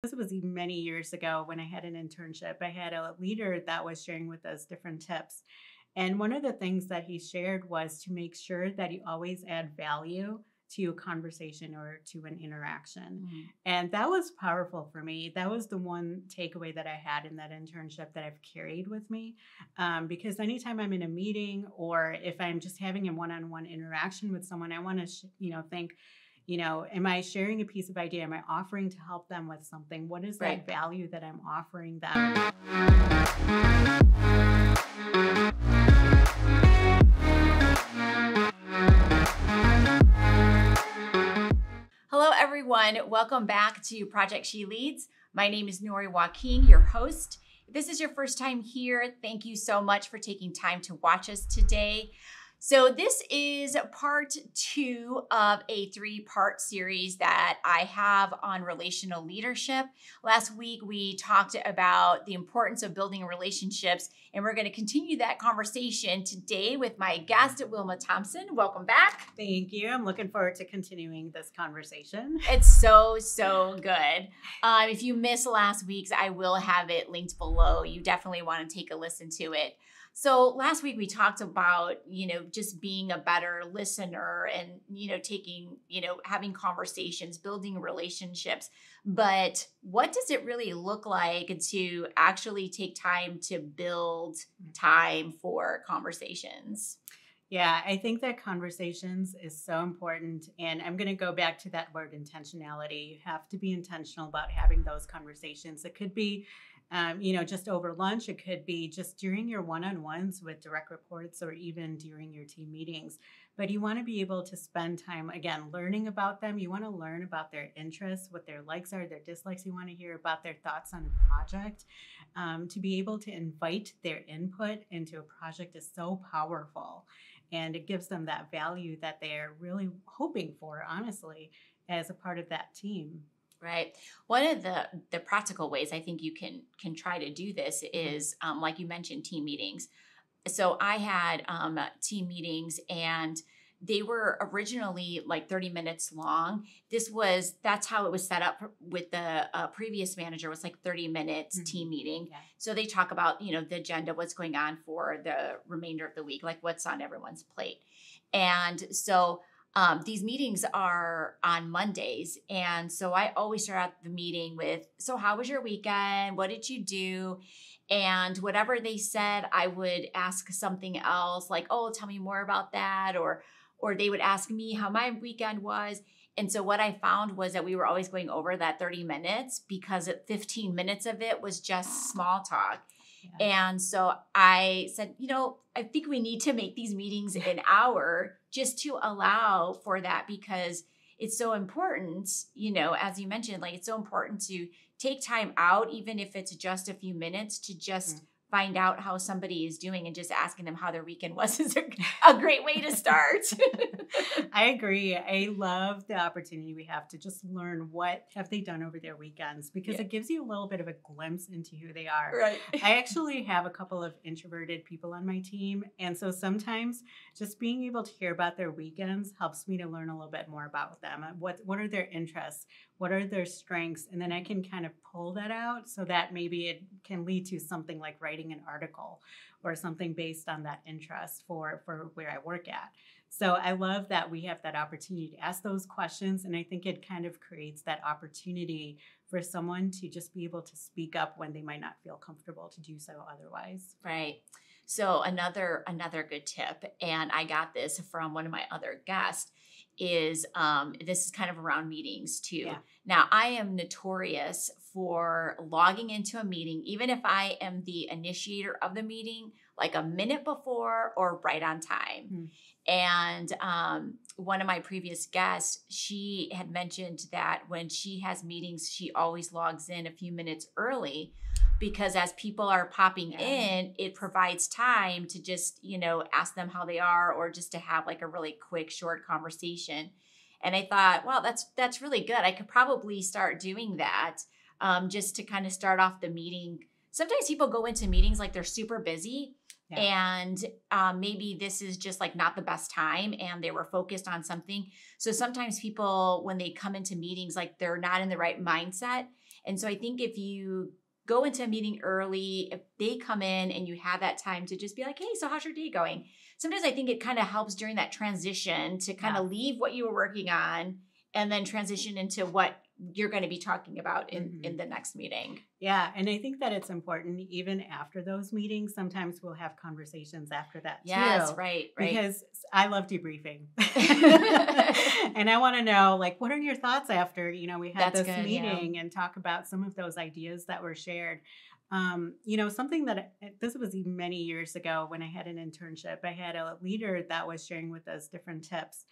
This was many years ago when I had an internship. I had a leader that was sharing with us different tips. And one of the things that he shared was to make sure that you always add value to a conversation or to an interaction. Mm. And that was powerful for me. That was the one takeaway that I had in that internship that I've carried with me. Because anytime I'm in a meeting or if I'm just having a one on one interaction with someone, I want to, think, am I sharing a piece of idea? Am I offering to help them with something? What is that Right. value that I'm offering them? Hello, everyone. Welcome back to Project She Leads. My name is Nori Joaquin, your host. If this is your first time here, thank you so much for taking time to watch us today. So this is part 2 of a 3-part series that I have on relational leadership. Last week, we talked about the importance of building relationships, and we're going to continue that conversation today with my guest, Wilma Thomson. Welcome back. Thank you. I'm looking forward to continuing this conversation. It's so good. If you missed last week's, I will have it linked below. You definitely want to take a listen to it. So last week we talked about, just being a better listener and, having conversations, building relationships. But what does it really look like to actually take time to build time for conversations? Yeah, I think that conversations is so important. And I'm going to go back to that word intentionality. You have to be intentional about having those conversations. It could be, just over lunch. It could be just during your one-on-ones with direct reports or even during your team meetings. But you want to be able to spend time, again, learning about them. You want to learn about their interests, what their likes are, their dislikes. You want to hear about their thoughts on a project. To be able to invite their input into a project is so powerful. And it gives them that value that they're really hoping for, honestly, as a part of that team. Right. One of the practical ways I think you can try to do this is, like you mentioned, team meetings. So I had team meetings, and they were originally like 30 minutes long. That's how it was set up with the previous manager, was like 30 minutes team meeting. Yeah. So they talk about, the agenda, what's going on for the remainder of the week, like what's on everyone's plate. And so these meetings are on Mondays. And so I always start out the meeting with, so how was your weekend? What did you do? And whatever they said, I would ask something else like, oh, tell me more about that. Or they would ask me how my weekend was. And so what I found was that we were always going over that 30 minutes because 15 minutes of it was just small talk. Yeah. And so I said, I think we need to make these meetings an hour just to allow for that, because it's so important, as you mentioned, like it's so important to take time out, even if it's just a few minutes, to just find out how somebody is doing, and just asking them how their weekend was is a great way to start. I agree. I love the opportunity we have to just learn what have they done over their weekends, because it gives you a little bit of a glimpse into who they are. Right. I actually have a couple of introverted people on my team. And so sometimes just being able to hear about their weekends helps me to learn a little bit more about them. What are their interests? What are their strengths? And then I can kind of pull that out so that maybe it can lead to something like writing an article or something based on that interest for where I work at. So I love that we have that opportunity to ask those questions. And I think it kind of creates that opportunity for someone to just be able to speak up when they might not feel comfortable to do so otherwise. Right. So another good tip, and I got this from one of my other guests, is this is kind of around meetings too. Yeah. Now, I am notorious for logging into a meeting, even if I am the initiator of the meeting, like a minute before or right on time. And one of my previous guests, she had mentioned that when she has meetings, she always logs in a few minutes early, because as people are popping in, it provides time to just, ask them how they are, or just to have like a really quick, short conversation. And I thought, wow, that's really good. I could probably start doing that, just to kind of start off the meeting. Sometimes people go into meetings like they're super busy. Yeah. And maybe this is just like not the best time, and they were focused on something. So sometimes people, when they come into meetings, like they're not in the right mindset. And so I think if you go into a meeting early, if they come in and you have that time to just be like, hey, so how's your day going? Sometimes I think it kind of helps during that transition to kind of leave what you were working on and then transition into what you're going to be talking about in the next meeting. Yeah. And I think that it's important even after those meetings. Sometimes we'll have conversations after that too. Yes, right. Because I love debriefing. And I want to know, like, what are your thoughts after, we had this meeting and talk about some of those ideas that were shared. Something that this was many years ago when I had an internship, I had a leader that was sharing with us different tips.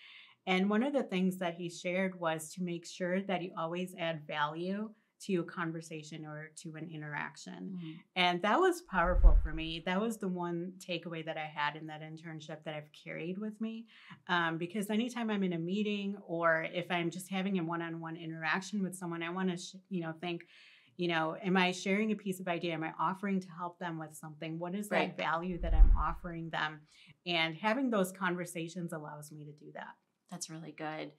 And one of the things that he shared was to make sure that you always add value to a conversation or to an interaction. Mm-hmm. And that was powerful for me. That was the one takeaway that I had in that internship that I've carried with me. Because anytime I'm in a meeting or if I'm just having a one-on-one interaction with someone, I want to, think, am I sharing a piece of idea? Am I offering to help them with something? What is that value that I'm offering them? And having those conversations allows me to do that. That's really good.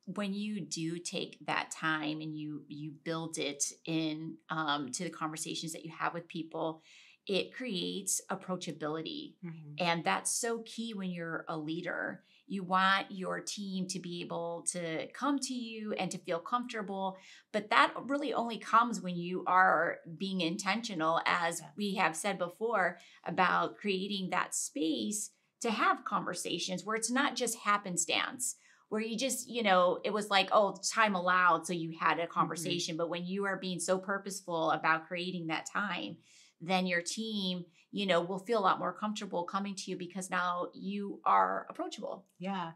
When you do take that time and you build it in to the conversations that you have with people, it creates approachability. Mm-hmm. And that's so key when you're a leader. You want your team to be able to come to you and to feel comfortable. But that really only comes when you are being intentional, as we have said before, about creating that space to have conversations where it's not just happenstance, where you just, it was like, oh, time allowed, so you had a conversation. Mm-hmm. But when you are being so purposeful about creating that time, then your team, will feel a lot more comfortable coming to you because now you are approachable. Yeah.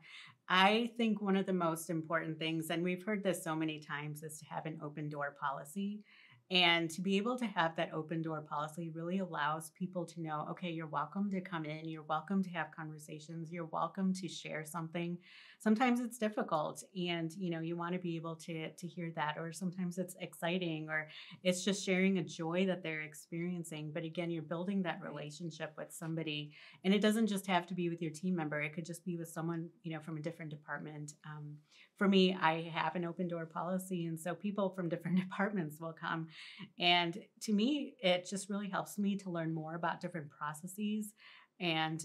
I think one of the most important things, and we've heard this so many times, is to have an open door policy. And to be able to have that open door policy really allows people to know, okay, you're welcome to come in, you're welcome to have conversations, you're welcome to share something. Sometimes it's difficult and, you want to be able to hear that, or sometimes it's exciting, or it's just sharing a joy that they're experiencing. But again, you're building that relationship with somebody, and it doesn't just have to be with your team member. It could just be with someone, from a different department. For me, I have an open door policy, and so people from different departments will come. And to me, it just really helps me to learn more about different processes. And,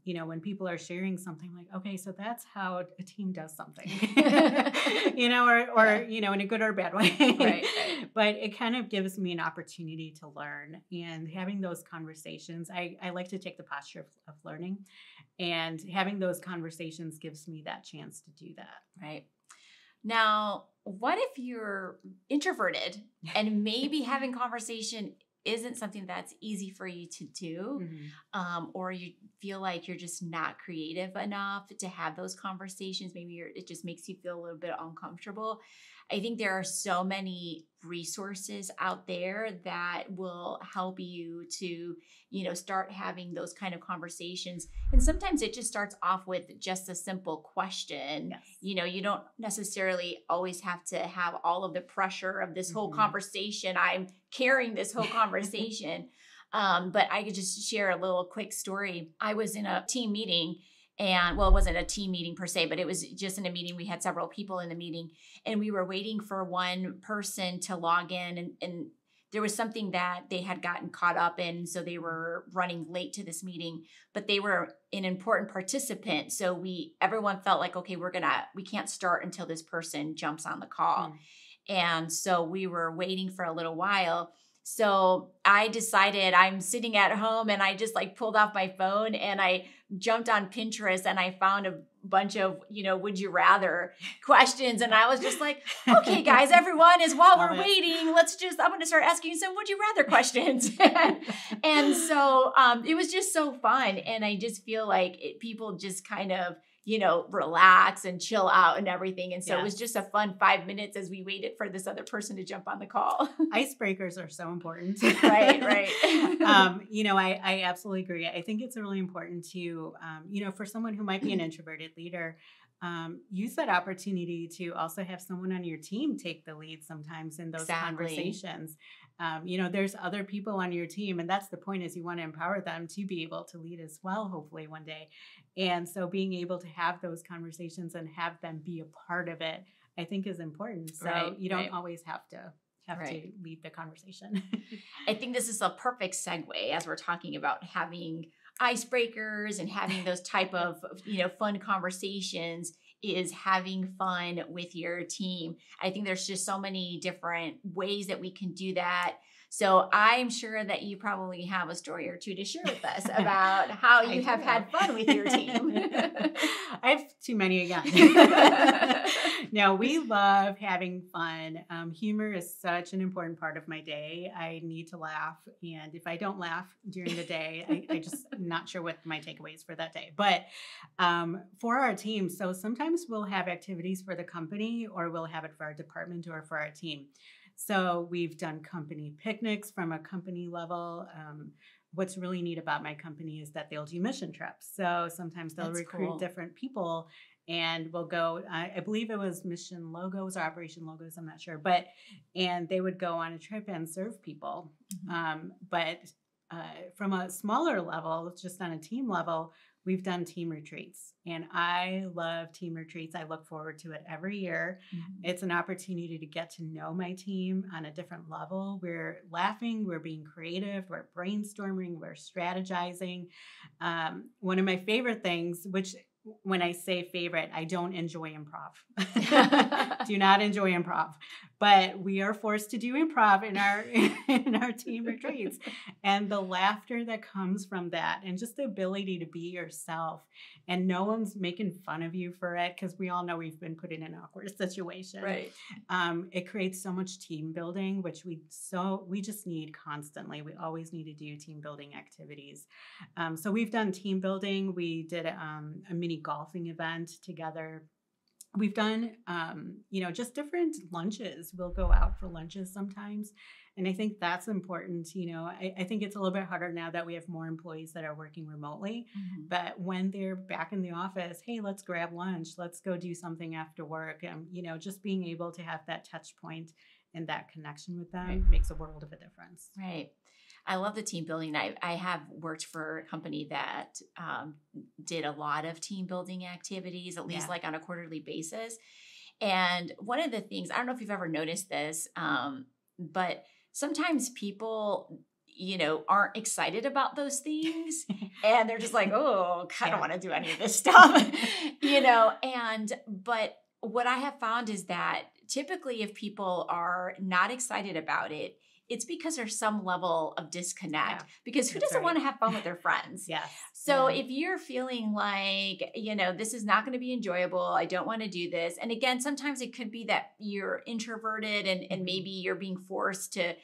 when people are sharing something like, okay, so that's how a team does something, or in a good or bad way. Right. But it kind of gives me an opportunity to learn, and having those conversations. I like to take the posture of learning, and having those conversations gives me that chance to do that. Right. Now, what if you're introverted and maybe having conversation isn't something that's easy for you to do, or you feel like you're just not creative enough to have those conversations? Maybe it just makes you feel a little bit uncomfortable. I think there are so many resources out there that will help you to, start having those kind of conversations. And sometimes it just starts off with just a simple question. Yes. You don't necessarily always have to have all of the pressure of this whole conversation. I'm carrying this whole conversation. But I could just share a little quick story. I was in a team meeting. And it wasn't a team meeting per se, but it was just in a meeting. We had several people in the meeting, and we were waiting for one person to log in, and there was something that they had gotten caught up in. So they were running late to this meeting, but they were an important participant. So everyone felt like, okay, we can't start until this person jumps on the call. And so we were waiting for a little while. So I decided, I'm sitting at home, and I just pulled off my phone and I jumped on Pinterest and I found a bunch of, would you rather questions. And I was just like, okay, guys, everyone, while we're waiting, I'm going to start asking some would you rather questions. And so it was just so fun. And I just feel like people just kind of, relax and chill out and everything. And so it was just a fun 5 minutes as we waited for this other person to jump on the call. Icebreakers are so important. Right. I absolutely agree. I think it's really important to, for someone who might be an introverted leader, use that opportunity to also have someone on your team take the lead sometimes in those conversations. There's other people on your team, and that's the point, is you want to empower them to be able to lead as well, hopefully one day. And so being able to have those conversations and have them be a part of it, I think is important. So you don't always have to have to Right. lead the conversation. I think this is a perfect segue as we're talking about having icebreakers and having those type of, fun conversations, is having fun with your team. I think there's just so many different ways that we can do that. So I'm sure that you probably have a story or two to share with us about how I you have do. had fun with your team. I have too many again. No, we love having fun. Humor is such an important part of my day. I need to laugh. And if I don't laugh during the day, I just not sure what my takeaways for that day. But for our team, so sometimes we'll have activities for the company or we'll have it for our department or for our team. So we've done company picnics from a company level. What's really neat about my company is that they'll do mission trips. So sometimes they'll That's recruit cool. different people and we'll go, I believe it was mission logos or operation logos, I'm not sure, and they would go on a trip and serve people. But from a smaller level, just on a team level, we've done team retreats and I love team retreats. I look forward to it every year. It's an opportunity to get to know my team on a different level. We're laughing, we're being creative, we're brainstorming, we're strategizing. One of my favorite things, which when I say favorite, I don't enjoy improv. Do not enjoy improv, but we are forced to do improv in our team retreats, and the laughter that comes from that, and just the ability to be yourself, and no one's making fun of you for it because we all know we've been put in an awkward situation. Right. It creates so much team building, which we just need constantly. We always need to do team building activities. So we've done team building. We did a mini golfing event together. We've done, just different lunches. We'll go out for lunches sometimes. And I think that's important. I think it's a little bit harder now that we have more employees that are working remotely. But when they're back in the office, hey, let's grab lunch. Let's go do something after work. Just being able to have that touch point and that connection with them makes a world of a difference. Right. I love the team building. I have worked for a company that did a lot of team building activities, at least like on a quarterly basis. And one of the things, I don't know if you've ever noticed this, but sometimes people, aren't excited about those things. And they're just like, oh, I don't want to do any of this stuff, but what I have found is that typically if people are not excited about it, it's because there's some level of disconnect, because who doesn't want to have fun with their friends? Yes. So if you're feeling like, this is not going to be enjoyable, I don't want to do this. And again, sometimes it could be that you're introverted and maybe you're being forced to,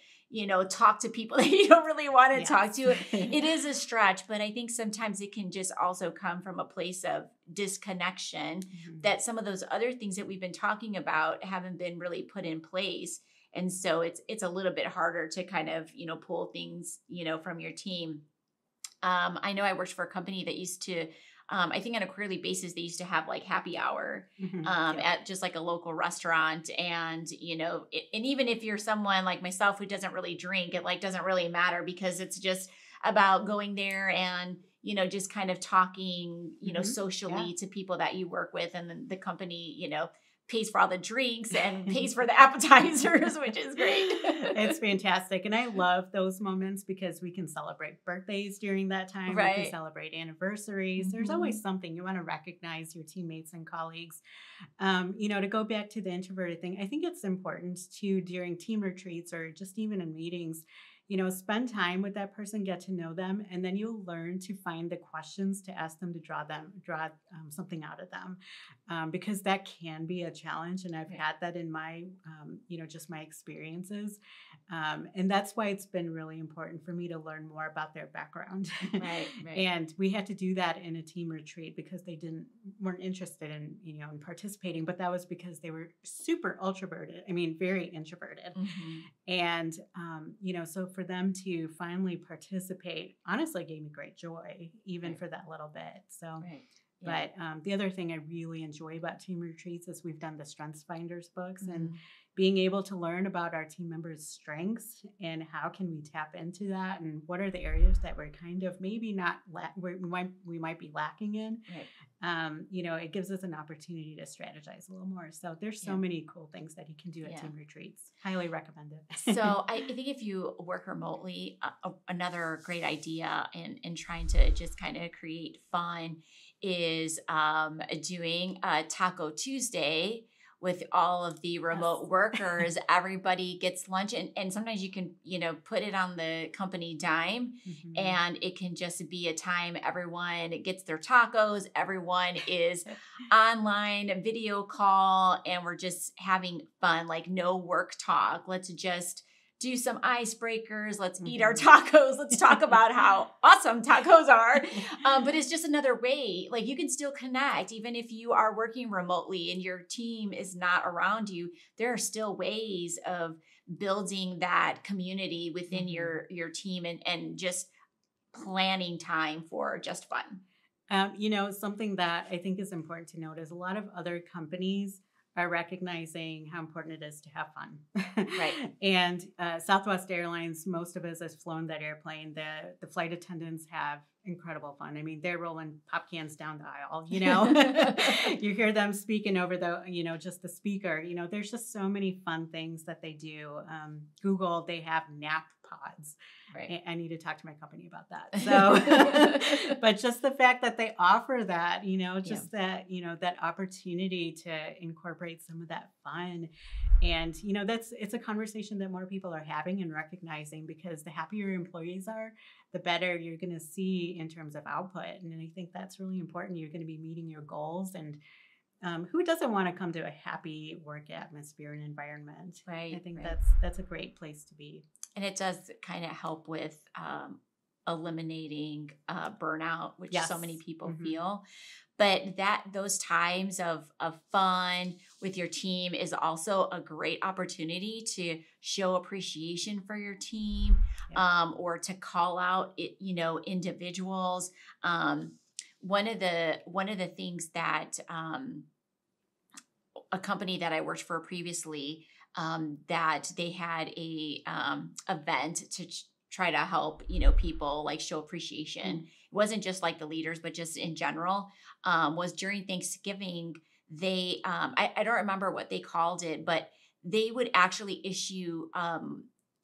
talk to people that you don't really want to talk to. It is a stretch, but I think sometimes it can just also come from a place of disconnection that some of those other things that we've been talking about haven't been really put in place. And so it's a little bit harder to kind of, pull things, from your team. I know I worked for a company that used to, I think on a quarterly basis, they used to have like happy hour at just like a local restaurant. And, and even if you're someone like myself who doesn't really drink, it like doesn't really matter because it's just about going there and, just kind of talking, socially to people that you work with. And then the company, pays for all the drinks and pays for the appetizers, which is great. It's fantastic. And I love those moments because we can celebrate birthdays during that time. Right. We can celebrate anniversaries. There's always something. You want to recognize your teammates and colleagues. To go back to the introverted thing, I think it's important to, during team retreats or just even in meetings, spend time with that person, get to know them, and then you'll learn to find the questions to ask them to draw something out of them, because that can be a challenge. And I've had that in my, just my experiences. And that's why it's been really important for me to learn more about their background. Right. And we had to do that in a team retreat because they weren't interested in, in participating, but that was because they were super introverted. I mean, very introverted. And, so for them to finally participate, honestly gave me great joy, even for that little bit. So, but the other thing I really enjoy about team retreats is we've done the Strengths Finders books, and being able to learn about our team members' strengths and how can we tap into that, and what are the areas that we're kind of maybe not we might be lacking in. Right. It gives us an opportunity to strategize a little more. So there's so Yeah. many cool things that you can do at Yeah. team retreats. Highly recommend it. So I think if you work remotely, another great idea in trying to just kind of create fun is doing a Taco Tuesday with all of the remote Yes. workers. Everybody gets lunch, and sometimes you can, put it on the company dime, Mhm. and it can just be a time everyone gets their tacos, everyone is online video call, and we're just having fun, like no work talk. Let's just do some icebreakers. Let's eat our tacos. Let's talk about how awesome tacos are. But it's just another way, like you can still connect, even if you are working remotely and your team is not around you. There are still ways of building that community within your team, and just planning time for just fun. Something that I think is important to note is a lot of other companies are recognizing how important it is to have fun. Right. And Southwest Airlines, most of us has flown that airplane. The flight attendants have incredible fun. I mean, they're rolling pop cans down the aisle, You hear them speaking over just the speaker. There's just so many fun things that they do. Google, they have nap pods. Right. I need to talk to my company about that. So, but just the fact that they offer that, that opportunity to incorporate some of that fun. And, it's a conversation that more people are having and recognizing, because the happier your employees are, the better you're going to see in terms of output. And I think that's really important. You're going to be meeting your goals, and who doesn't want to come to a happy work atmosphere and environment? Right. I think right. that's a great place to be. And it does kind of help with eliminating burnout, which so many people feel. But those times of fun with your team is also a great opportunity to show appreciation for your team, or to call out individuals. One of the things that a company that I worked for previously, that they had a event to try to help people like show appreciation. It wasn't just like the leaders, but just in general. Was during Thanksgiving, they I don't remember what they called it, but they would actually issue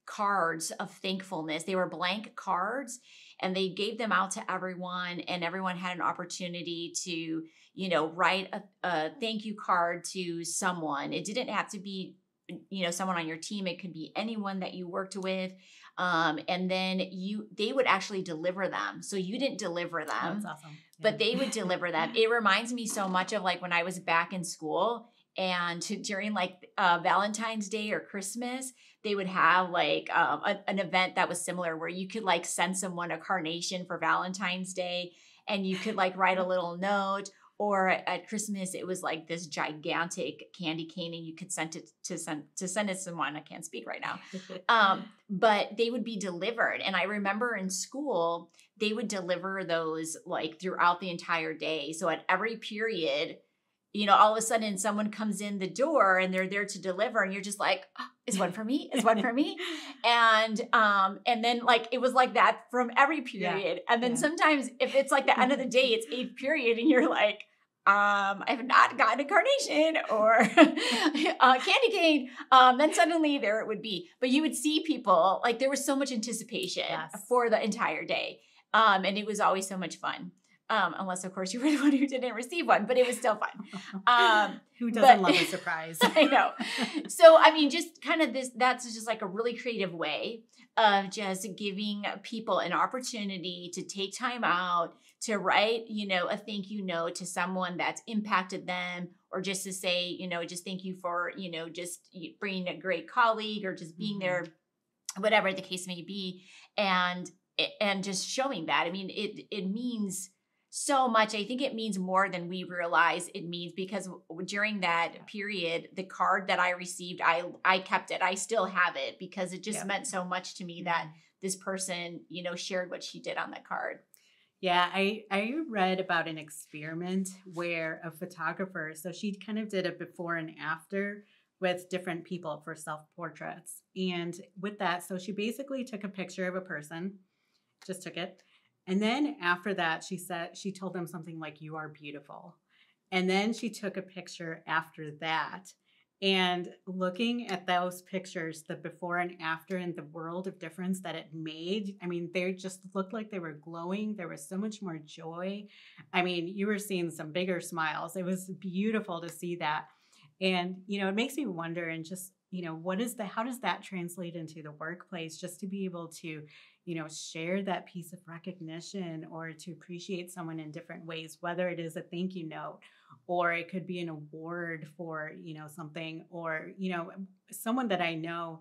cards of thankfulness. They were blank cards, and they gave them out to everyone, and everyone had an opportunity to write a thank you card to someone. It didn't have to be someone on your team. It could be anyone that you worked with. And then they would actually deliver them. So you didn't deliver them. Oh, that's awesome. But they would deliver them. It reminds me so much of like when I was back in school, and during like Valentine's Day or Christmas, they would have like an event that was similar, where you could like send someone a carnation for Valentine's Day, and you could like write a little note. Or at Christmas, it was like this gigantic candy cane, and you could send it to send it to someone. I can't speak right now. But they would be delivered. And I remember in school, they would deliver those like throughout the entire day. So at every period, all of a sudden someone comes in the door and they're there to deliver, and you're just like, oh, is one for me? Is one for me? And then like it was like that from every period. And then sometimes if it's like the end of the day, it's 8th period, and you're like, I have not gotten a carnation or a candy cane. Then suddenly there it would be. But you would see people, like there was so much anticipation for the entire day. And it was always so much fun. Unless, of course, you were the one who didn't receive one, but it was still fun. Who doesn't love a surprise? I know. So, I mean, just kind of that's just like a really creative way of just giving people an opportunity to take time out to write, a thank you note to someone that's impacted them, or just to say, just thank you for, just bringing a great colleague, or just being there, whatever the case may be. And just showing that. I mean, it means so much. I think it means more than we realize it means, because during that period, the card that I received, I kept it. I still have it, because it just meant so much to me that this person, shared what she did on that card. Yeah, I read about an experiment where a photographer, so she kind of did a before and after with different people for self portraits. And with that, so she basically took a picture of a person, just took it. And then after that, she told them something like, "You are beautiful." And then she took a picture after that. And looking at those pictures, the before and after, and the world of difference that it made, I mean, they just looked like they were glowing. There was so much more joy. I mean, you were seeing some bigger smiles. It was beautiful to see that. And, it makes me wonder and just, how does that translate into the workplace just to be able to, share that piece of recognition or to appreciate someone in different ways, whether it is a thank you note or it could be an award for, something or, someone that I know,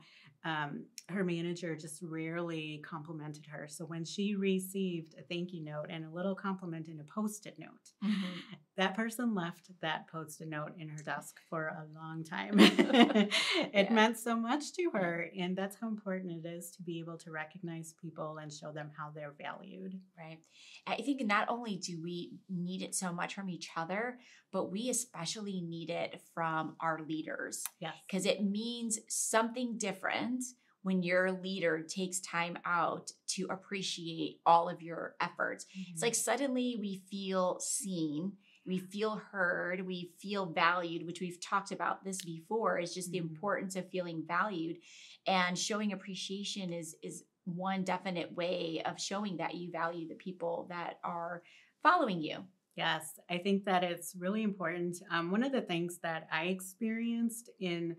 her manager just rarely complimented her. So when she received a thank you note and a little compliment in a post-it note, Mhm. that person left that post-it note in her desk for a long time. It Yeah. meant so much to her. And that's how important it is to be able to recognize people and show them how they're valued. Right. I think not only do we need it so much from each other, but we especially need it from our leaders Yes. because it means something different when your leader takes time out to appreciate all of your efforts. It's like suddenly we feel seen, we feel heard, we feel valued, which we've talked about this before, is just the importance of feeling valued, and showing appreciation is one definite way of showing that you value the people that are following you. Yes, I think that it's really important. One of the things that I experienced in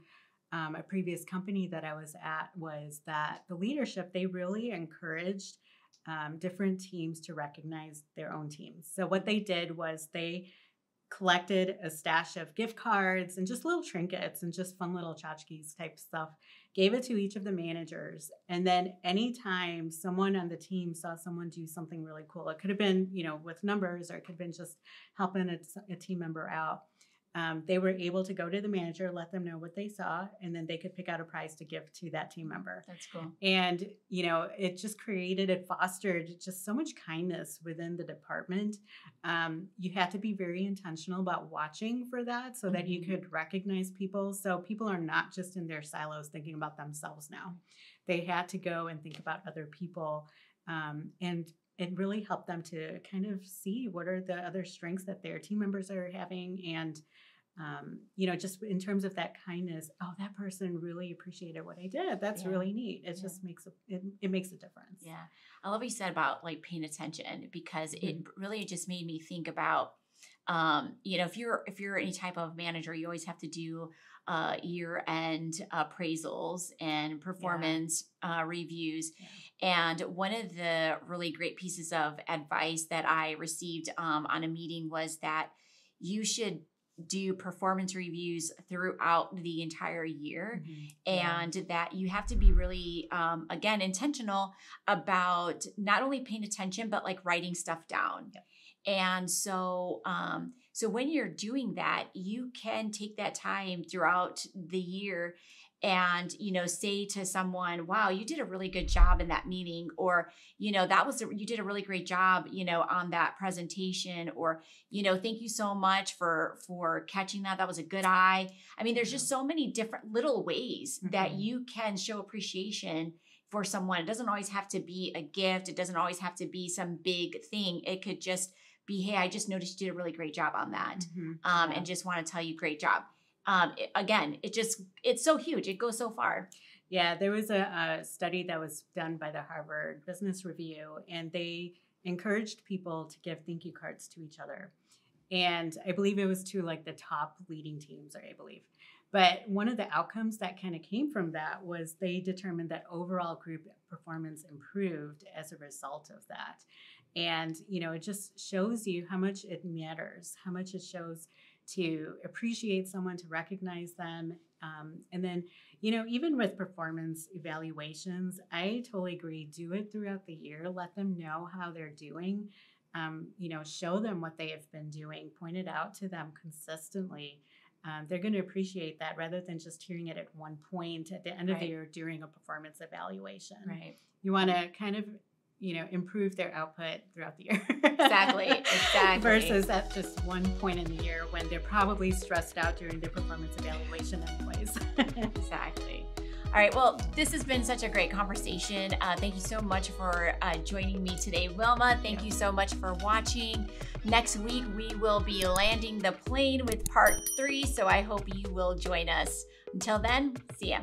a previous company that I was at was that the leadership, they really encouraged different teams to recognize their own teams. So what they did was they collected a stash of gift cards and just little trinkets and just fun little tchotchkes type stuff, gave it to each of the managers. And then anytime someone on the team saw someone do something really cool, it could have been, with numbers, or it could have been just helping a team member out. They were able to go to the manager, let them know what they saw, and then they could pick out a prize to give to that team member. That's cool. And, it just it fostered just so much kindness within the department. You had to be very intentional about watching for that so that you could recognize people. So people are not just in their silos thinking about themselves now. They had to go and think about other people. And it really helped them to kind of see what are the other strengths that their team members are having. And just in terms of that kindness, oh, that person really appreciated what I did. That's really neat. It just it makes a difference. Yeah. I love what you said about like paying attention because it really just made me think about, if you're any type of manager, you always have to do year end appraisals and performance reviews. Yeah. And one of the really great pieces of advice that I received on a meeting was that you should do performance reviews throughout the entire year, and that you have to be really again intentional about not only paying attention but like writing stuff down. And so when you're doing that, you can take that time throughout the year and say to someone, wow, you did a really good job in that meeting, or you did a really great job on that presentation, or thank you so much for catching that was a good eye. I mean, there's just so many different little ways that you can show appreciation for someone. It doesn't always have to be a gift, it doesn't always have to be some big thing. It could just be, hey, I just noticed you did a really great job on that, and just want to tell you great job. It's so huge. It goes so far. Yeah, there was a study that was done by the Harvard Business Review, and they encouraged people to give thank you cards to each other. And I believe it was to like the top leading teams, I believe. But one of the outcomes that kind of came from that was they determined that overall group performance improved as a result of that. And, it just shows you how much it matters, how much it shows to appreciate someone, to recognize them. And then, even with performance evaluations, I totally agree. Do it throughout the year. Let them know how they're doing. Show them what they have been doing. Point it out to them consistently. They're going to appreciate that rather than just hearing it at one point at the end of the year during a performance evaluation. Right. You want to kind of improve their output throughout the year. Exactly. Versus at just one point in the year when they're probably stressed out during their performance evaluation anyways. Exactly. All right. Well, this has been such a great conversation. Thank you so much for joining me today, Wilma. Thank you so much for watching. Next week, we will be landing the plane with part 3. So I hope you will join us. Until then, see ya.